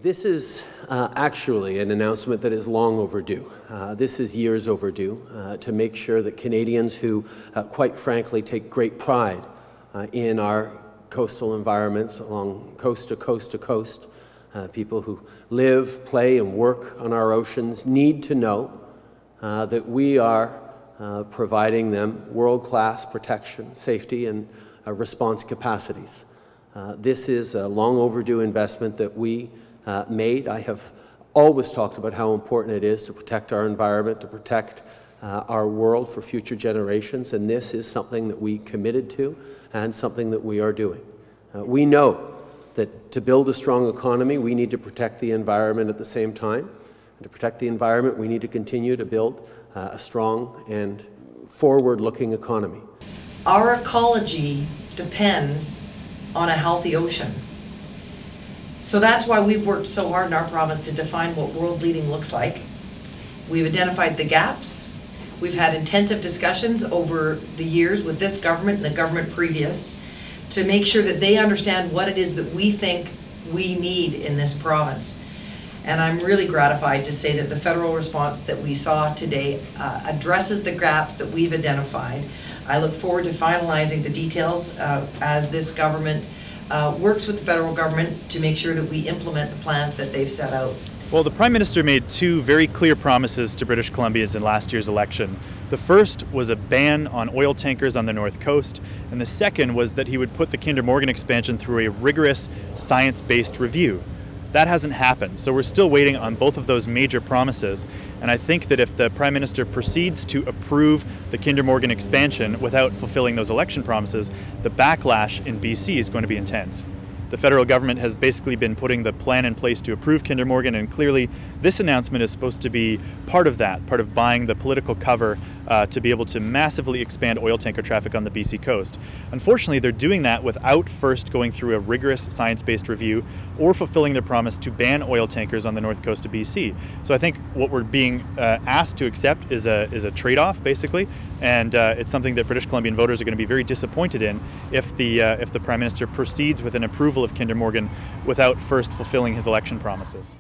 This is actually an announcement that is long overdue. This is years overdue to make sure that Canadians who, quite frankly, take great pride in our coastal environments along coast to coast to coast, people who live, play, and work on our oceans need to know that we are providing them world-class protection, safety, and response capacities. This is a long overdue investment that we made. I have always talked about how important it is to protect our environment, to protect our world for future generations, and this is something that we committed to and something that we are doing. We know that to build a strong economy, we need to protect the environment at the same time. And to protect the environment, we need to continue to build a strong and forward-looking economy. Our ecology depends on a healthy ocean. So that's why we've worked so hard in our province to define what world leading looks like. We've identified the gaps. We've had intensive discussions over the years with this government and the government previous to make sure that they understand what it is that we think we need in this province. And I'm really gratified to say that the federal response that we saw today addresses the gaps that we've identified. I look forward to finalizing the details as this government works with the federal government to make sure that we implement the plans that they've set out. Well, the Prime Minister made two very clear promises to British Columbians in last year's election. The first was a ban on oil tankers on the North Coast, and the second was that he would put the Kinder Morgan expansion through a rigorous science-based review. That hasn't happened, so we're still waiting on both of those major promises, and I think that if the Prime Minister proceeds to approve the Kinder Morgan expansion without fulfilling those election promises, the backlash in BC is going to be intense. The federal government has basically been putting the plan in place to approve Kinder Morgan, and clearly this announcement is supposed to be part of that, part of buying the political cover to be able to massively expand oil tanker traffic on the BC coast. Unfortunately, they're doing that without first going through a rigorous science-based review or fulfilling their promise to ban oil tankers on the north coast of BC. So I think what we're being asked to accept is a trade-off, basically, and it's something that British Columbian voters are going to be very disappointed in if the Prime Minister proceeds with an approval of Kinder Morgan without first fulfilling his election promises.